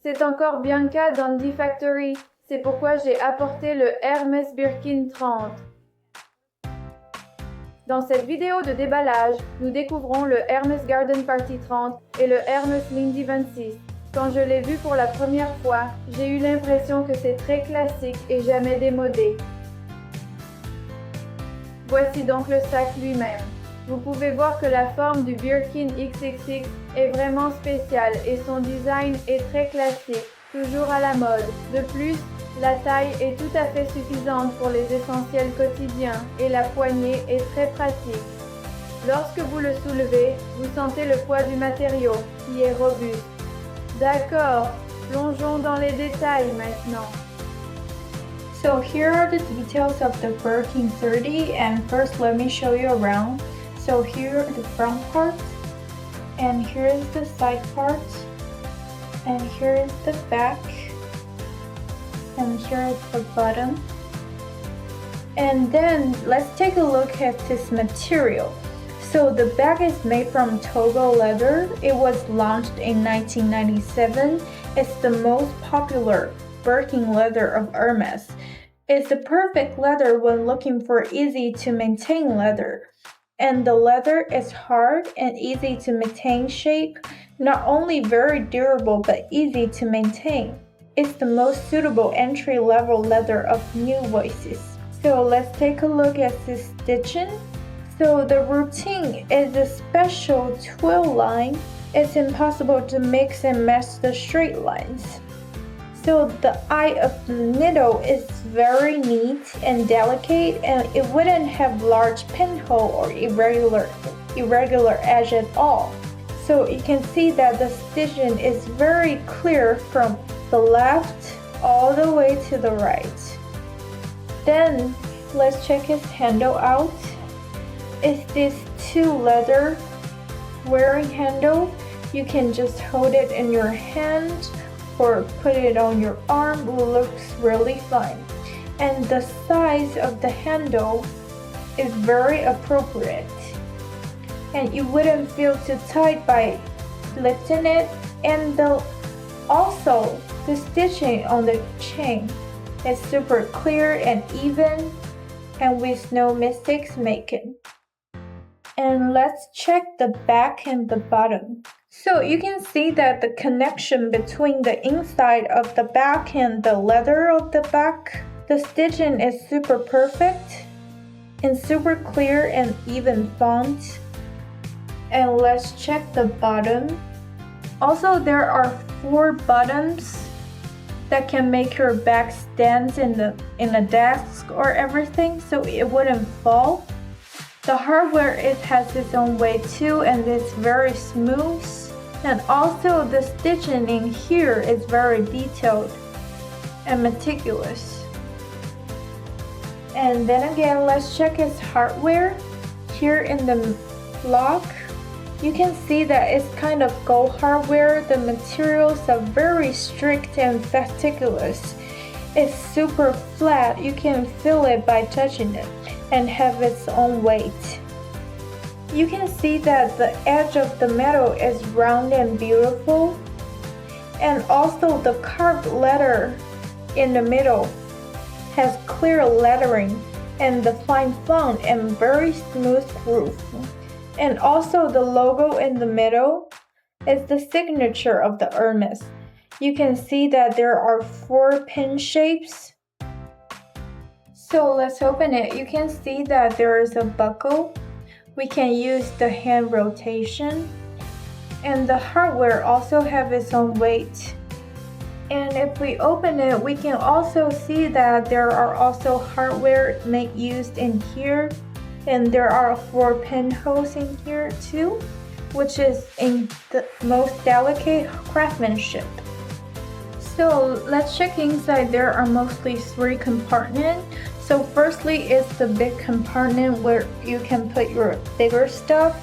C'est encore Bianca d'Andy Factory. C'est pourquoi j'ai apporté le Hermès Birkin 30. Dans cette vidéo de déballage, nous découvrons le Hermès Garden Party 30 et le Hermès Lindy 26. Quand je l'ai vu pour la première fois, j'ai eu l'impression que c'est très classique et jamais démodé. Voici donc le sac lui-même. Vous pouvez voir que la forme du Birkin XXX est vraiment spéciale et son design est très classique, toujours à la mode. De plus, la taille est tout à fait suffisante pour les essentiels quotidiens et la poignée est très pratique. Lorsque vous le soulevez, vous sentez le poids du matériau qui est robuste. D'accord, plongeons dans les détails maintenant. So here are the details of the Birkin 30, and first let me show you around. So here are the front part, and here is the side part, and here is the back, and here is the bottom. And then let's take a look at this material. So the bag is made from Togo leather. It was launched in 1997. It's the most popular Birkin leather of Hermès. It's the perfect leather when looking for easy to maintain leather. And the leather is hard and easy to maintain shape, not only very durable but easy to maintain. It's the most suitable entry-level leather of new voices. So let's take a look at this stitching. So the routine is a special twill line. It's impossible to mix and match the straight lines. So the eye of the needle is very neat and delicate, and it wouldn't have large pinhole or irregular edge at all. So you can see that the stitching is very clear from the left all the way to the right. Then let's check his handle out. It's this two leather wearing handle. You can just hold it in your hand or put it on your arm. It looks really fun. And the size of the handle is very appropriate. And you wouldn't feel too tight by lifting it. And also the stitching on the chain is super clear and even and with no mistakes making. And let's check the back and the bottom. So you can see that the connection between the inside of the back and the leather of the back, the stitching is super perfect and super clear and even font. And let's check the bottom. Also, there are 4 buttons that can make your bag stand in a desk or everything, so it wouldn't fall. The hardware, it has its own weight too, and it's very smooth. And also the stitching in here is very detailed and meticulous. And then again, let's check its hardware. Here in the lock, you can see that it's kind of gold hardware. The materials are very strict and meticulous. It's super flat. You can feel it by touching it and have its own weight. You can see that the edge of the metal is round and beautiful, and also the carved letter in the middle has clear lettering and the fine font and very smooth groove. And also the logo in the middle is the signature of the Hermès. You can see that there are 4 pin shapes. So let's open it. You can see that there is a buckle. We can use the hand rotation, and the hardware also have its own weight. And if we open it, we can also see that there are also hardware used in here, and there are 4 pinholes in here too, which is in the most delicate craftsmanship. So let's check inside. There are mostly 3 compartments. So firstly is the big compartment where you can put your bigger stuff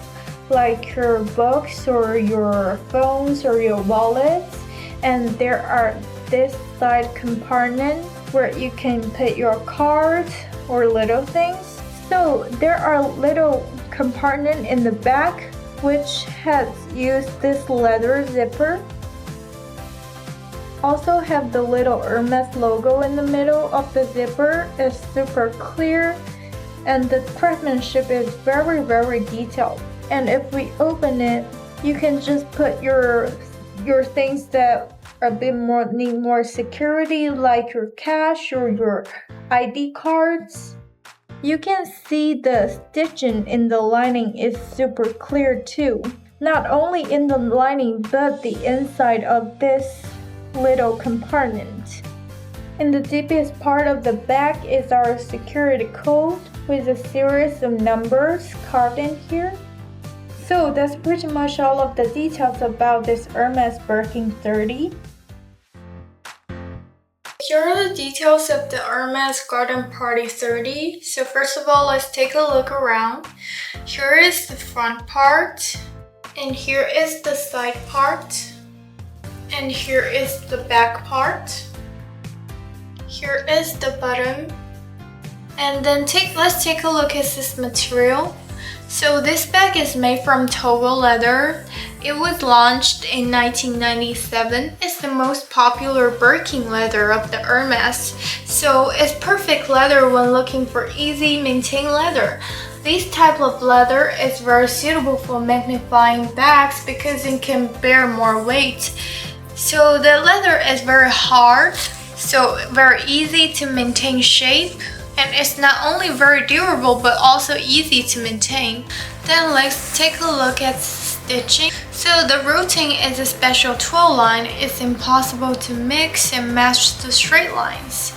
like your books or your phones or your wallets. And there are this side compartment where you can put your cards or little things. So there are little compartment in the back which has used this leather zipper. Also have the little Hermès logo in the middle of the zipper. It's super clear and the craftsmanship is very detailed. And if we open it, you can just put your things that are a bit more need more security, like your cash or your ID cards. You can see the stitching in the lining is super clear too. Not only in the lining, but the inside of this little compartment. In the deepest part of the back is our security code with a series of numbers carved in here. So that's pretty much all of the details about this Hermès Birkin 30. Here are the details of the Hermès Garden Party 30. So first of all, let's take a look around. Here is the front part, and here is the side part, and here is the back part. Here is the bottom, and then let's take a look at this material. So this bag is made from Togo leather. It was launched in 1997. It's the most popular Birkin leather of the Hermès. So it's perfect leather when looking for easy maintain leather. This type of leather is very suitable for magnifying bags because it can bear more weight. So the leather is very hard, so very easy to maintain shape. And it's not only very durable but also easy to maintain. Then let's take a look at stitching. So the routing is a special twill line. It's impossible to mix and match the straight lines.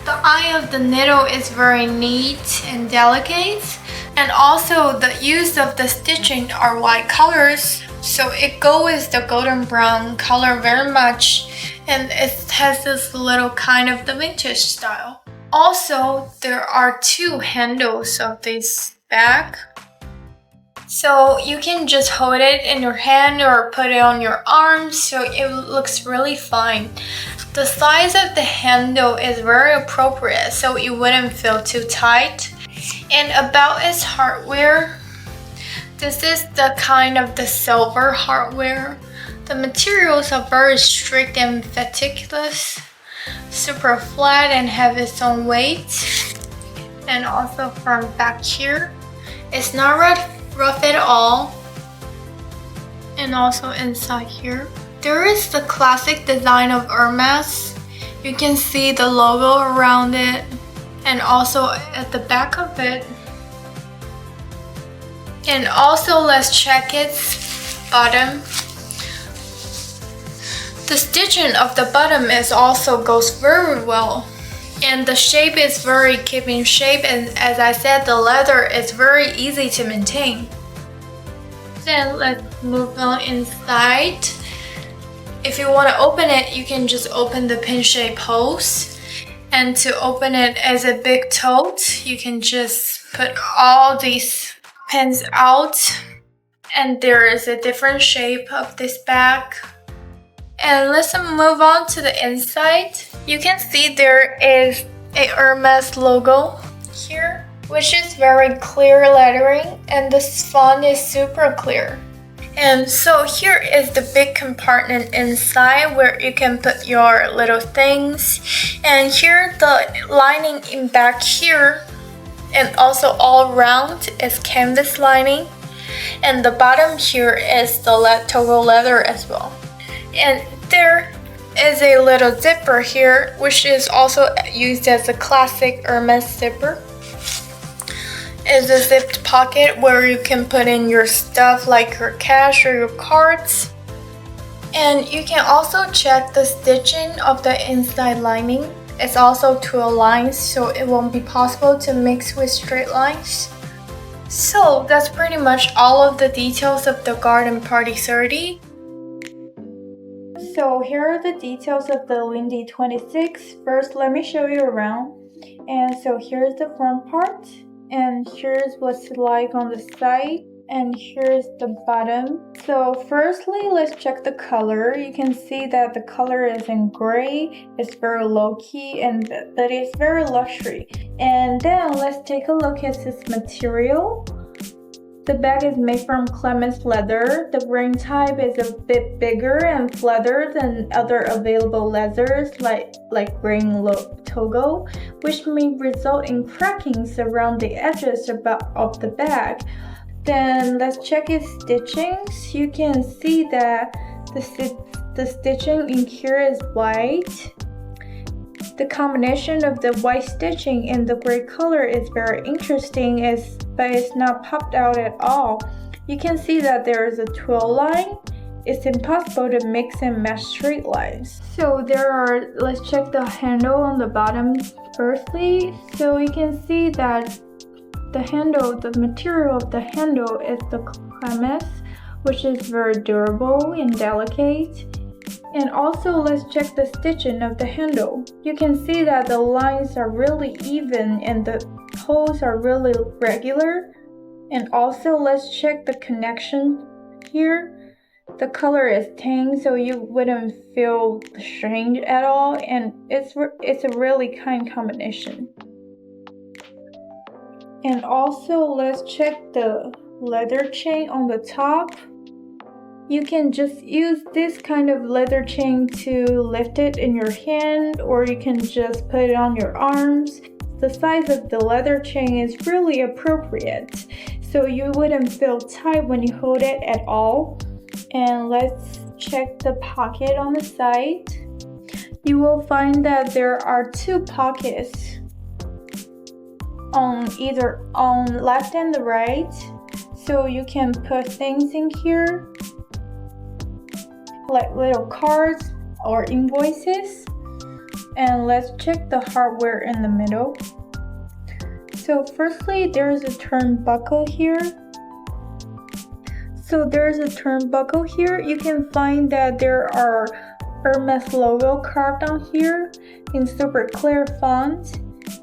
The eye of the needle is very neat and delicate. And also the use of the stitching are white colors. So it goes with the golden brown color very much. And it has this little kind of the vintage style. Also, there are two handles of this bag. So you can just hold it in your hand or put it on your arm, so it looks really fine. The size of the handle is very appropriate, so it wouldn't feel too tight. And about its hardware, this is the kind of the silver hardware. The materials are very strict and meticulous. Super flat and have its own weight. And also from back here, it's not rough at all. And also inside here, there is the classic design of Hermès. You can see the logo around it, and also at the back of it. And also let's check its bottom. The stitching of the bottom also goes very well, and the shape is very keeping shape, and as I said, the leather is very easy to maintain. Then let's move on inside. If you want to open it, you can just open the pin-shaped holes, and to open it as a big tote, you can just put all these pins out, and there is a different shape of this bag. And let's move on to the inside. You can see there is a Hermès logo here, which is very clear lettering, and this font is super clear. And so here is the big compartment inside where you can put your little things. And here the lining in back here, and also all around is canvas lining. And the bottom here is the Togo leather as well. And there is a little zipper here, which is also used as a classic Hermès zipper. It's a zipped pocket where you can put in your stuff like your cash or your cards. And you can also check the stitching of the inside lining. It's also twill lines, so it won't be possible to mix with straight lines. So that's pretty much all of the details of the Garden Party 30. So here are the details of the Lindy 26. First, let me show you around. And so here's the front part, and here's what's like on the side, and here's the bottom. So firstly, let's check the color. You can see that the color is in gray. It's very low-key, and that is very luxury. And then let's take a look at this material. The bag is made from Clemens leather. The ring type is a bit bigger and flatter than other available leathers like ring togo, which may result in crackings around the edges of the bag. Then let's check its stitchings. You can see that the stitching in here is white. The combination of the white stitching and the gray color is very interesting, but it's not popped out at all. You can see that there is a twill line. It's impossible to mix and match straight lines. So let's check the handle on the bottom firstly. So you can see that the material of the handle is the Hermès, which is very durable and delicate. And also let's check the stitching of the handle. You can see that the lines are really even and the holes are really regular. And also let's check the connection here. The color is tan, so you wouldn't feel strange at all, and it's a really kind combination. And also let's check the leather chain on the top. You can just use this kind of leather chain to lift it in your hand, or you can just put it on your arms. The size of the leather chain is really appropriate, so you wouldn't feel tight when you hold it at all. And let's check the pocket on the side. You will find that there are two pockets on left and the right, so you can put things in here like little cards or invoices. And let's check the hardware in the middle. So firstly, there's a turnbuckle here. You can find that there are Hermès logo carved on here in super clear font,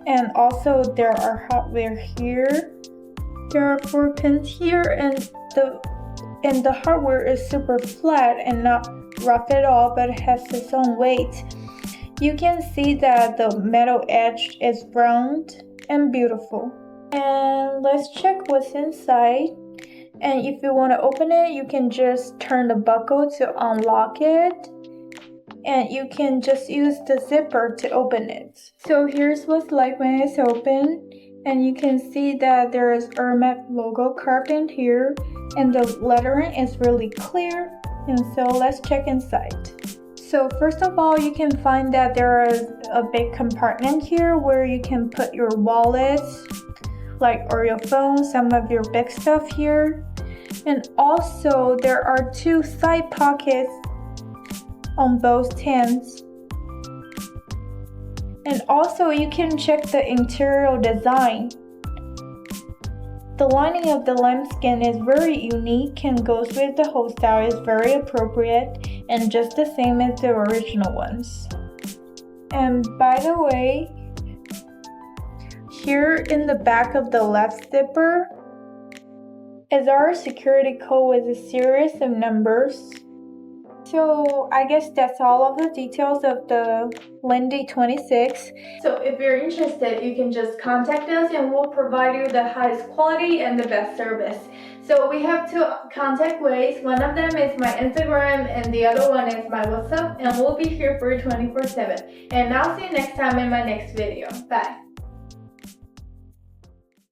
and also there are hardware here. There are 4 pins here, and the hardware is super flat and not rough at all, but it has its own weight. You can see that the metal edge is round and beautiful. And let's check what's inside. And if you want to open it, you can just turn the buckle to unlock it, and you can just use the zipper to open it. So here's what's like when it's open, and you can see that there is Hermès logo carved in here, and the lettering is really clear. And so let's check inside. So first of all, you can find that there is a big compartment here where you can put your wallets, or your phone, some of your big stuff here. And also there are 2 side pockets on both hands. And also you can check the interior design. The lining of the lambskin is very unique and goes with the whole style, is very appropriate and just the same as the original ones. And by the way, here in the back of the left zipper is our security code with a series of numbers. So I guess that's all of the details of the Lindy 26. So if you're interested, you can just contact us and we'll provide you the highest quality and the best service. So we have 2 contact ways. One of them is my Instagram and the other one is my WhatsApp, and we'll be here for you 24/7. And I'll see you next time in my next video. Bye.